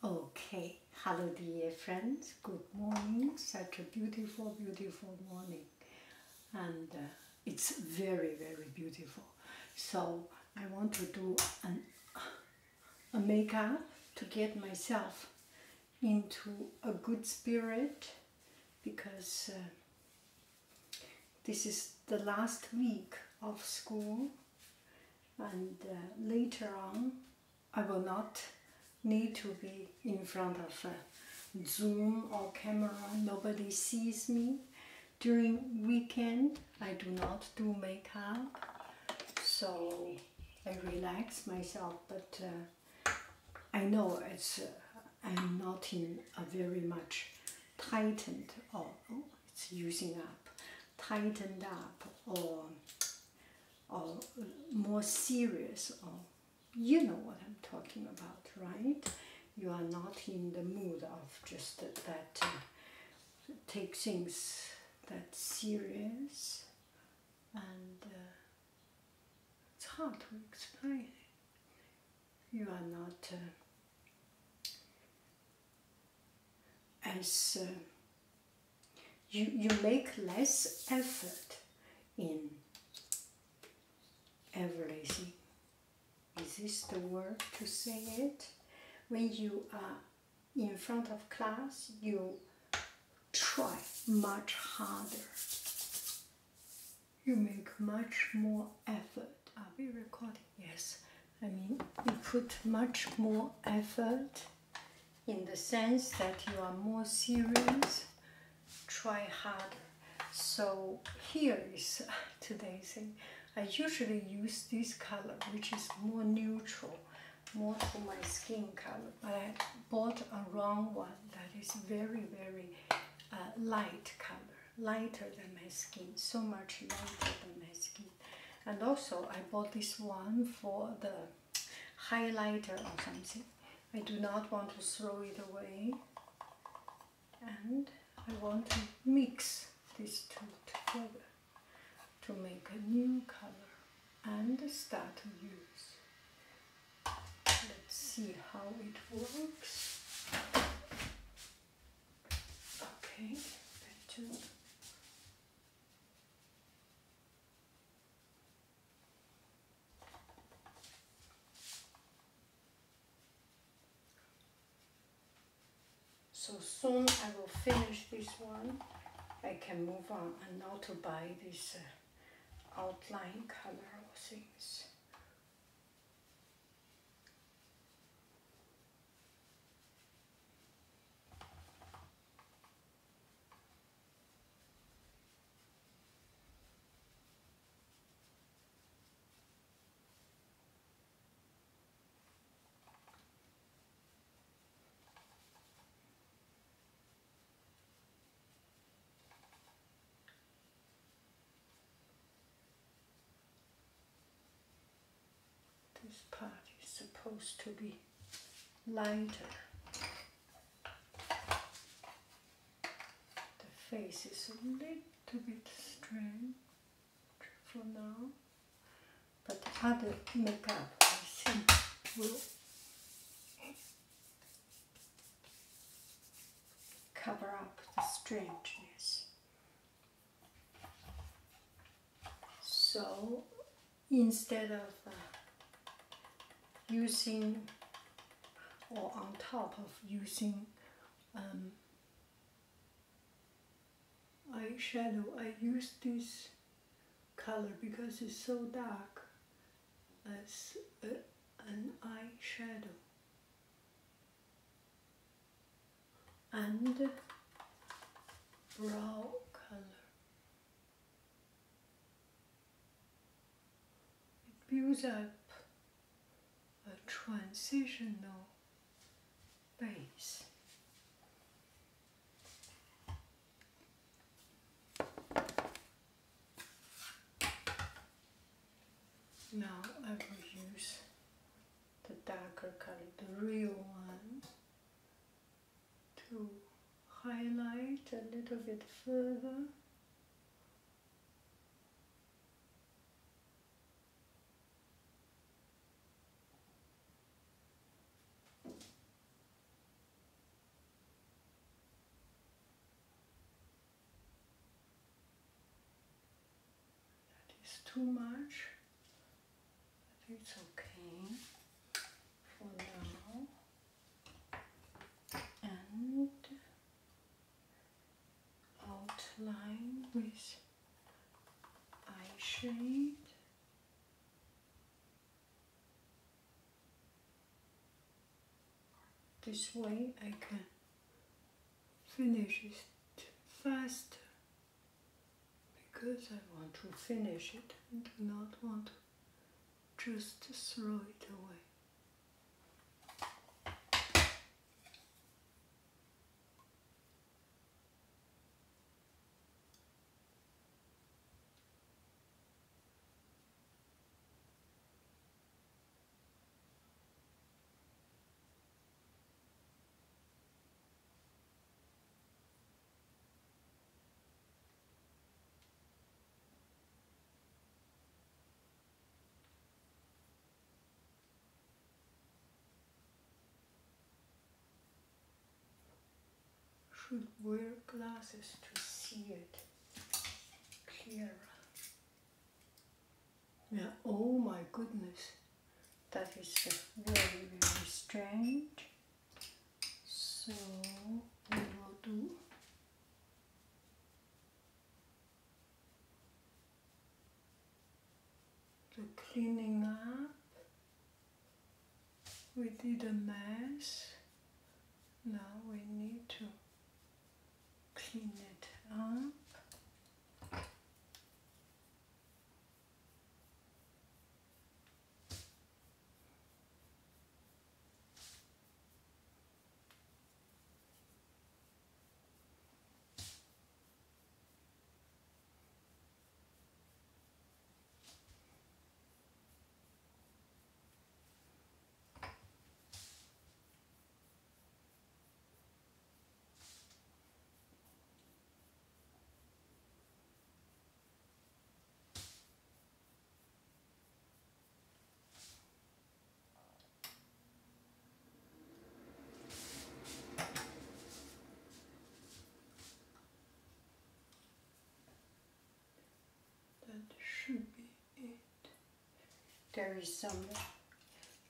Okay, hello dear friends, good morning, such a beautiful, beautiful morning, and it's very, very beautiful. So I want to do a makeup to get myself into a good spirit because this is the last week of school, and later on I will not need to be in front of a Zoom or camera. Nobody sees me. During weekend I do not do makeup, so I relax myself, but I know I'm not in a very much tightened or it's using up, tightened up or more serious, or you know what I'm talking about, right? You are not in the mood of just that take things that serious, and it's hard to explain. You are not as you make less effort in everything. Is this the word to say it? When you are in front of class, you try much harder. You make much more effort. Are we recording? Yes. I mean, you put much more effort in the sense that you are more serious, try harder. So here is today's thing. I usually use this color, which is more neutral, more to my skin color. But I bought a wrong one that is very, very light color, lighter than my skin, so much lighter than my skin. And also I bought this one for the highlighter or something. I do not want to throw it away, and I want to mix these two together to make a new color and start to use. Let's see how it works. Okay, better. So soon I will finish this one. I can move on and not to buy this outline color or things. This part is supposed to be lighter. The face is a little bit strange for now, but other makeup I think will cover up the strangeness. So instead of using, or on top of using eyeshadow, I use this color because it's so dark as an eyeshadow, and brow color. It builds up a transitional base. Now I will use the darker color, the real one, to highlight a little bit further. it's too much, but it's okay for now. And outline with eye shade. This way I can finish it faster because I want to finish it and do not want to just throw it away. Should wear glasses to see it clearer. Yeah, oh my goodness, that is very, very strange. So we will do the cleaning up. We did a mess. Now we need to clean it up. Should be it. There is some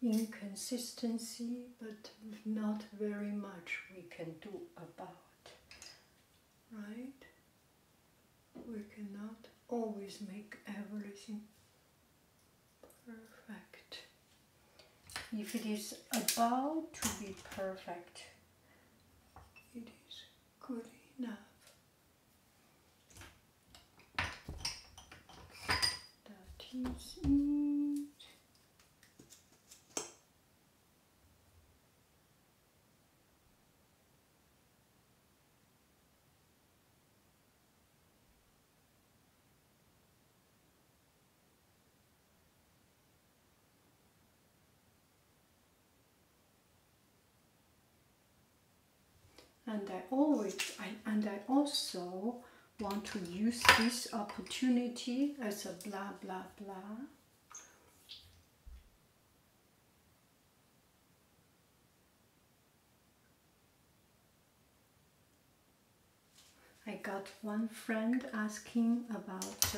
inconsistency, but not very much we can do about, right? We cannot always make everything perfect. If it is about to be perfect, it is good enough. Is it. And I also want to use this opportunity as a blah blah blah. I got one friend asking about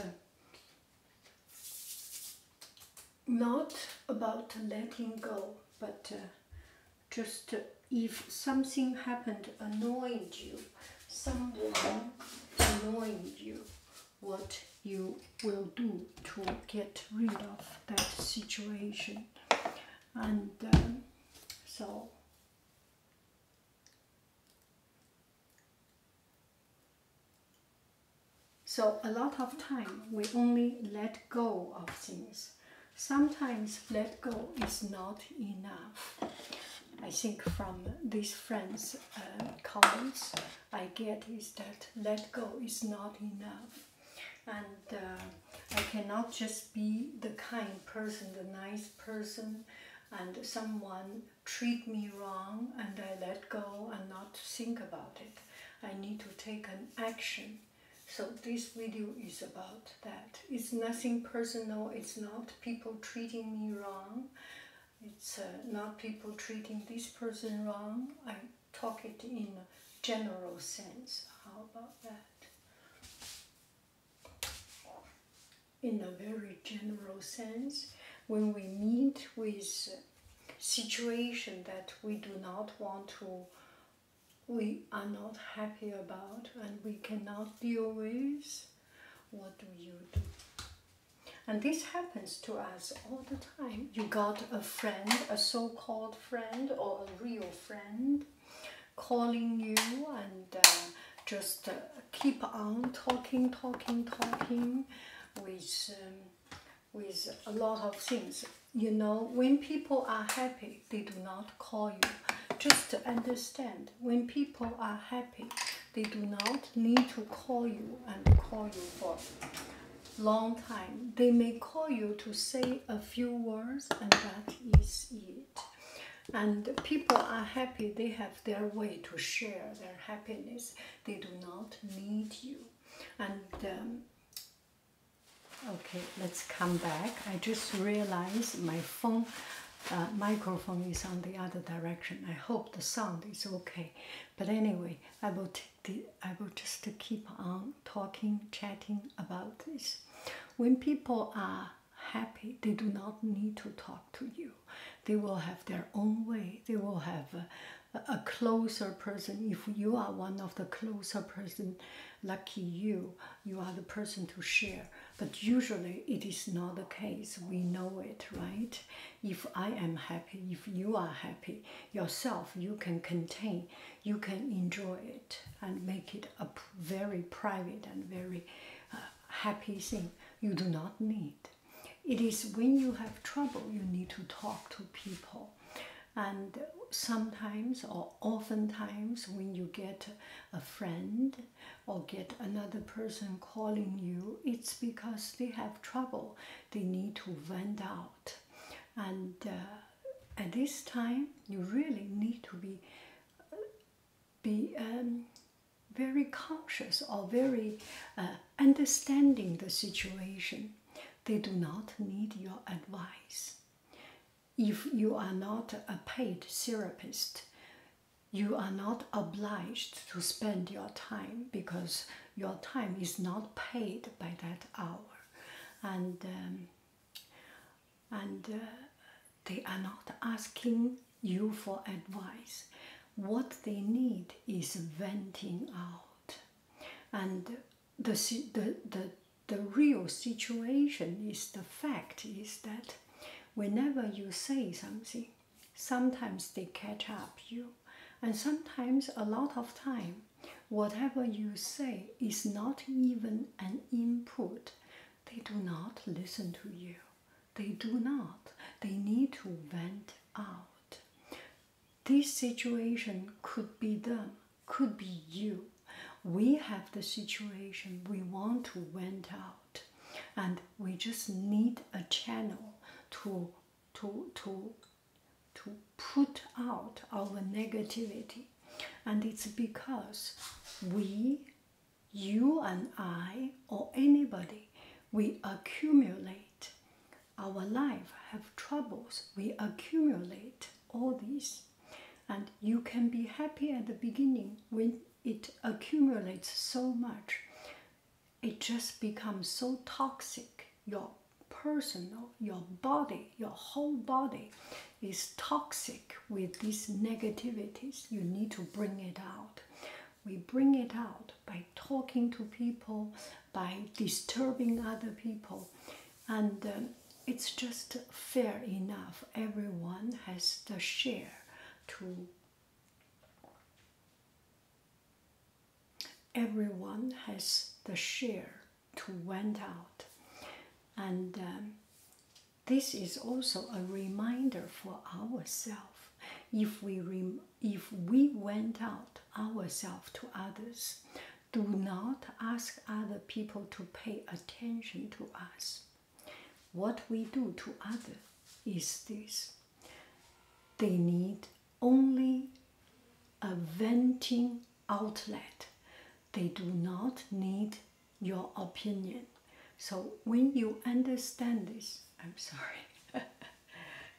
not about letting go, but just if something happened annoyed you, someone annoying you, what you will do to get rid of that situation. And so a lot of time we only let go of things. Sometimes let go is not enough. I think from these friends' comments I get is that let go is not enough. And I cannot just be the kind person, the nice person, and someone treat me wrong and I let go and not think about it. I need to take an action. So this video is about that. It's nothing personal, it's not people treating me wrong. It's not people treating this person wrong. I talk it in a general sense. How about that? in a very general sense, when we meet with situation that we do not want to, we are not happy about and we cannot deal with, what do you do? And this happens to us all the time. You got a friend, a so-called friend or a real friend, calling you and just keep on talking with a lot of things. You know, when people are happy, they do not call you. Just to understand, when people are happy, they do not need to call you and call you for a long time. They may call you to say a few words and that is it. And people are happy, they have their way to share their happiness. They do not need you. And okay, let's come back. I just realized my phone microphone is on the other direction. I hope the sound is okay. But anyway, I will just keep on talking, chatting about this. When people are happy, they do not need to talk to you. They will have their own way. They will have a closer person. If you are one of the closer person, lucky you are the person to share. But usually it is not the case. We know it, right? If I am happy, if you are happy yourself, you can contain, you can enjoy it and make it a very private and very happy thing. You do not need. It is when you have trouble, you need to talk to people. And sometimes or oftentimes when you get a friend or get another person calling you, it's because they have trouble. They need to vent out. And at this time, you really need to be very conscious or very understanding the situation. They do not need your advice. If you are not a paid therapist, you are not obliged to spend your time because your time is not paid by that hour. And they are not asking you for advice. What they need is venting out. And the real situation is, the fact is that whenever you say something, sometimes they catch up you. And sometimes, a lot of time, whatever you say is not even an input. They do not listen to you. They do not. They need to vent out. This situation could be them, could be you. We have the situation, we want to vent out. And we just need a channel to put out our negativity. And it's because you and I, or anybody, we accumulate. Our life have troubles. We accumulate all these. And you can be happy at the beginning. When it accumulates so much, it just becomes so toxic. Your personal, your body, your whole body is toxic with these negativities. You need to bring it out. We bring it out by talking to people, by disturbing other people. And it's just fair enough. Everyone has the share to vent out. And this is also a reminder for ourselves. If we went out ourselves to others, do not ask other people to pay attention to us. What we do to others is this. They need only a venting outlet. They do not need your opinion. So when you understand this, I'm sorry,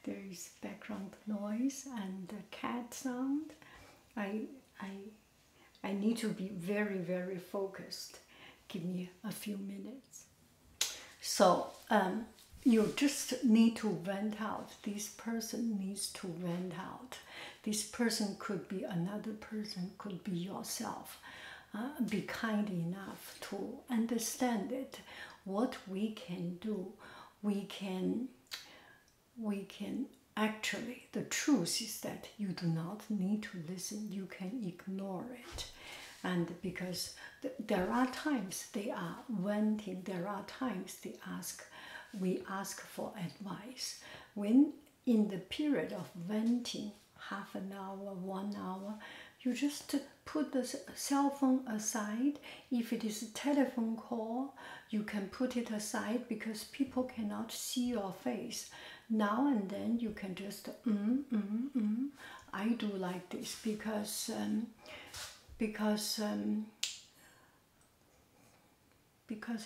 there is background noise and the cat sound. I need to be very, very focused. Give me a few minutes. So you just need to vent out. This person needs to vent out. This person could be another person, could be yourself. Be kind enough to understand it. What we can do, we can actually, the truth is that you do not need to listen, you can ignore it. And because there are times they are venting, there are times we ask for advice. When in the period of venting, half an hour, 1 hour, you just put the cell phone aside. If it is a telephone call, you can put it aside because people cannot see your face. Now and then you can just I do like this because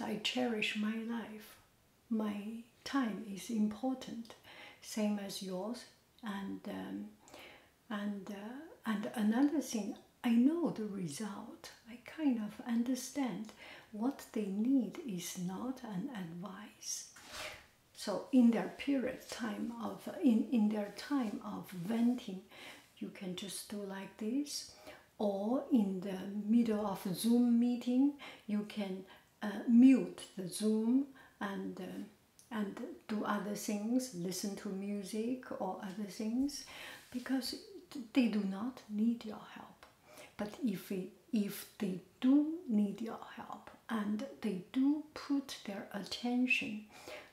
I cherish my life. My time is important, same as yours. And another thing, I know the result. I kind of understand what they need is not an advice. So in their period time of in their time of venting, you can just do like this, or in the middle of a Zoom meeting, you can mute the Zoom and do other things, listen to music or other things, because they do not need your help. But if they do need your help and they do put their attention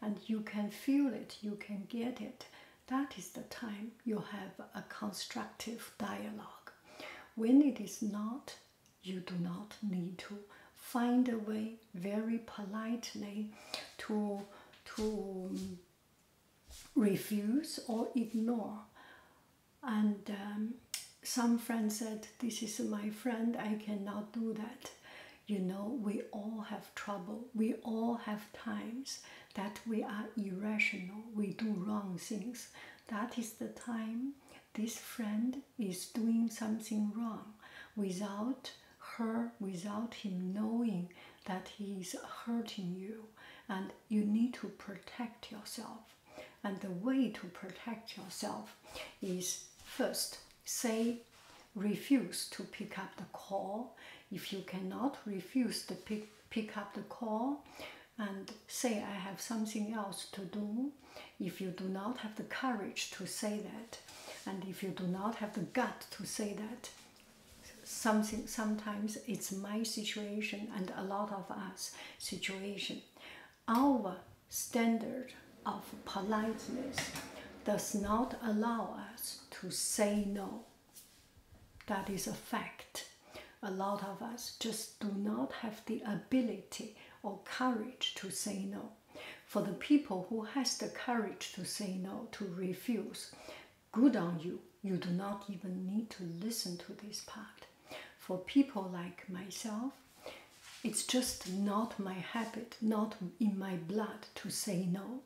and you can feel it, you can get it, that is the time you have a constructive dialogue. When it is not, you do not need to find a way very politely to refuse or ignore. And some friends said, this is my friend, I cannot do that. You know, we all have trouble. We all have times that we are irrational. We do wrong things. That is the time this friend is doing something wrong without him knowing that he is hurting you. And you need to protect yourself. And the way to protect yourself is, first, refuse to pick up the call. If you cannot refuse to pick up the call, and say, I have something else to do. If you do not have the courage to say that, and if you do not have the gut to say that, sometimes it's my situation and a lot of us situation. Our standard of politeness does not allow us to say no. That is a fact. A lot of us just do not have the ability or courage to say no. For the people who has the courage to say no, to refuse, good on you. You do not even need to listen to this part. For people like myself, it's just not my habit, not in my blood to say no.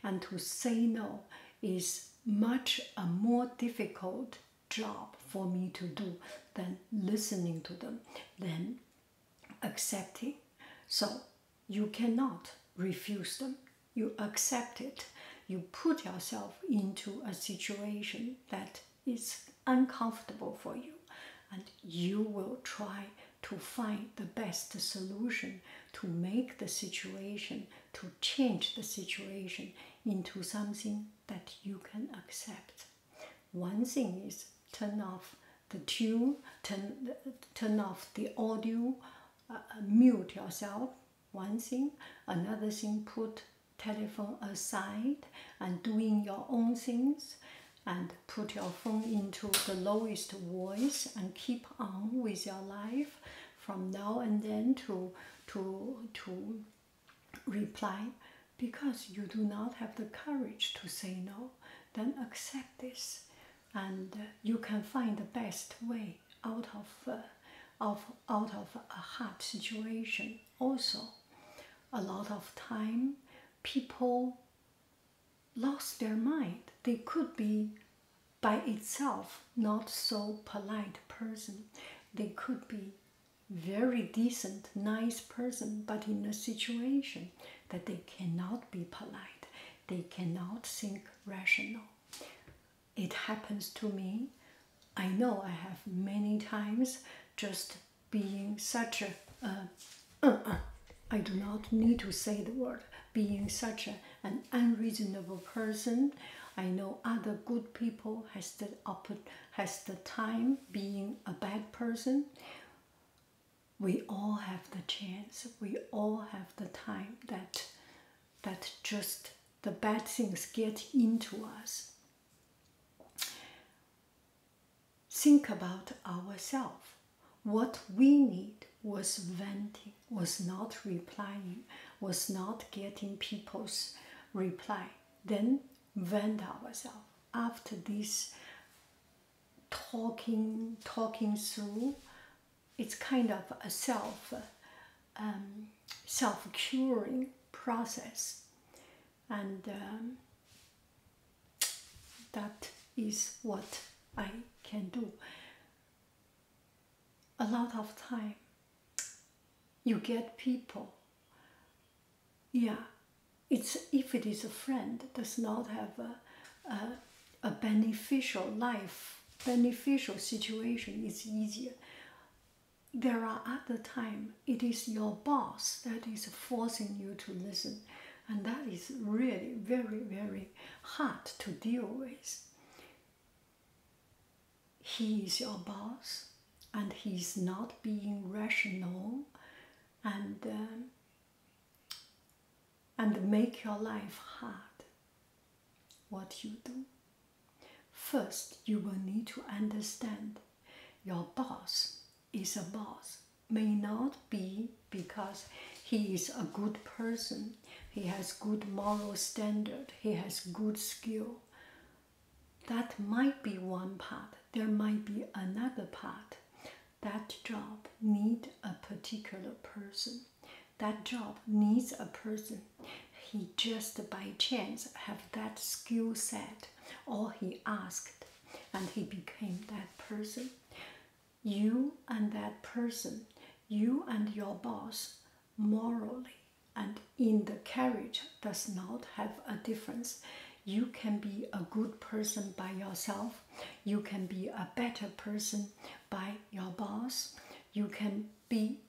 And to say no is much a more difficult job for me to do than listening to them, than accepting. So you cannot refuse them. You accept it. You put yourself into a situation that is uncomfortable for you, and you will try to find the best solution to make the situation, to change the situation into something that you can accept. One thing is turn off the tune, turn off the audio, mute yourself. One thing. Another thing, put telephone aside and doing your own things, and put your phone into the lowest voice and keep on with your life from now and then to reply. Because you do not have the courage to say no, then accept this, and you can find the best way out of a hard situation. Also, a lot of time people lost their mind. They could be by itself not so polite person. They could be very decent, nice person, but in a situation that they cannot be polite, they cannot think rational. It happens to me. I know I have many times just being such I do not need to say the word, being such an unreasonable person. I know other good people has the time being a bad person. We all have the chance. We all have the time that just the bad things get into us. Think about ourselves. What we need was venting, was not replying, was not getting people's reply. Then vent ourselves. After this talking through, it's kind of a self-curing process, and that is what I can do. A lot of time, you get people. Yeah, if it is a friend, does not have a beneficial situation, it's easier. There are other times it is your boss that is forcing you to listen, and that is really very, very hard to deal with. He is your boss, and he's not being rational, and make your life hard. What you do? First, you will need to understand your boss is a boss. May not be because he is a good person, he has good moral standard, he has good skill. That might be one part. There might be another part. That job needs a particular person. That job needs a person. He just by chance have that skill set, or he asked and he became that person. You and that person, you and your boss, morally and in the character does not have a difference. You can be a good person by yourself. You can be a better person by your boss. You can be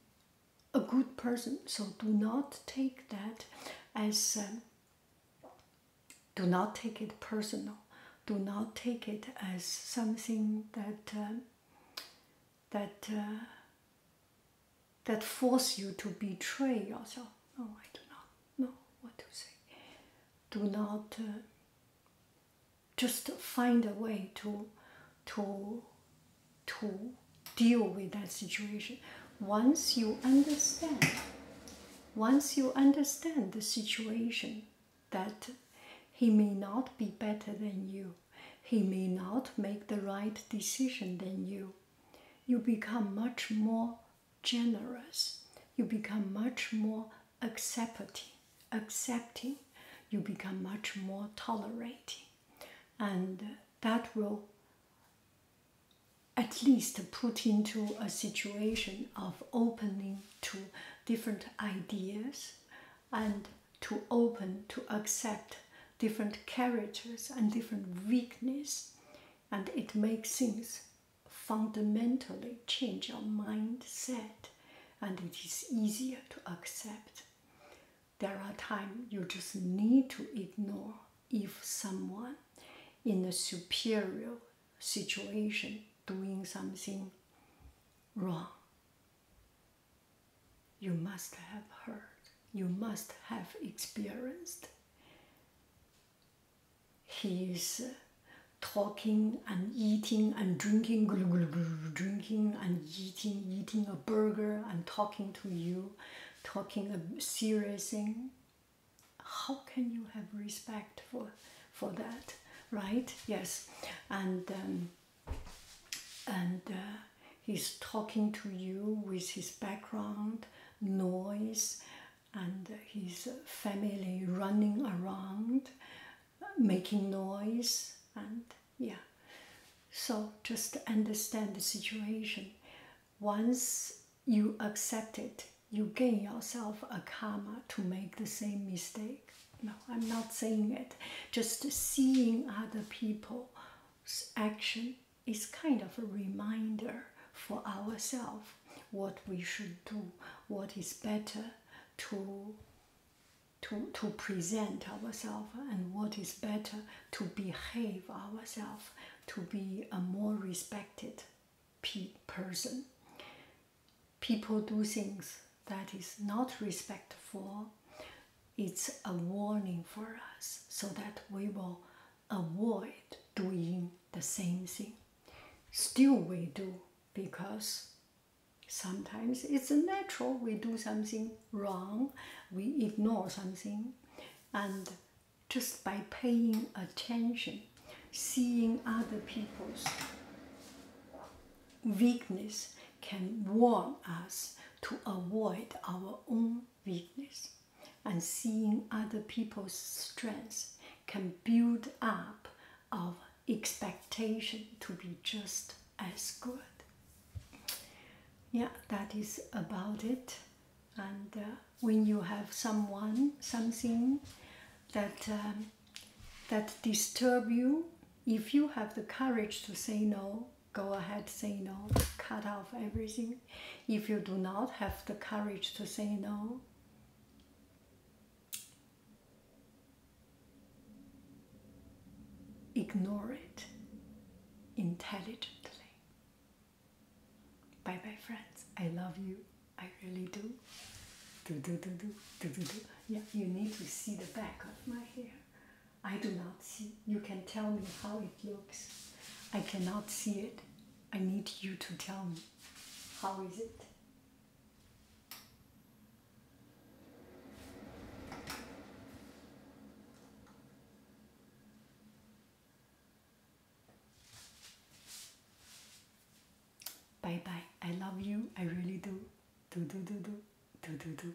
a good person. So do not take that as, do not take it personal. Do not take it as something that force you to betray yourself. No, I do not know what to say. Do not just find a way to deal with that situation. Once you understand the situation, that he may not be better than you, he may not make the right decision than you, you become much more generous, you become much more accepting, you become much more tolerating, and that will at least put into a situation of opening to different ideas and to open to accept different characters and different weakness, and it makes things fundamentally change your mindset, and it is easier to accept. There are times you just need to ignore if someone in a superior situation doing something wrong. You must have heard, you must have experienced. He is talking and eating and drinking, drinking and eating a burger and talking to you, talking a serious thing. How can you have respect for that, right? Yes, and he's talking to you with his background noise and his family running around, making noise, and yeah. So just understand the situation. Once you accept it, you gain yourself a karma to make the same mistake. No, I'm not saying it. Just seeing other people's action is kind of a reminder for ourselves what we should do, what is better to present ourselves, and what is better to behave ourselves, to be a more respected person. People do things that is not respectful. It's a warning for us so that we will avoid doing the same thing. Still we do, because sometimes it's natural. We do something wrong, we ignore something, and just by paying attention, seeing other people's weakness can warn us to avoid our own weakness, and seeing other people's strengths can build up our expectation to be just as good. Yeah, that is about it. And when you have something that disturb you, if you have the courage to say no, go ahead, say no, cut off everything. If you do not have the courage to say no, ignore it intelligently. Bye bye, friends. I love you. I really do. Yeah, you need to see the back of my hair. I do not see. You can tell me how it looks. I cannot see it. I need you to tell me. How is it? Bye bye. I love you. I really do. Do.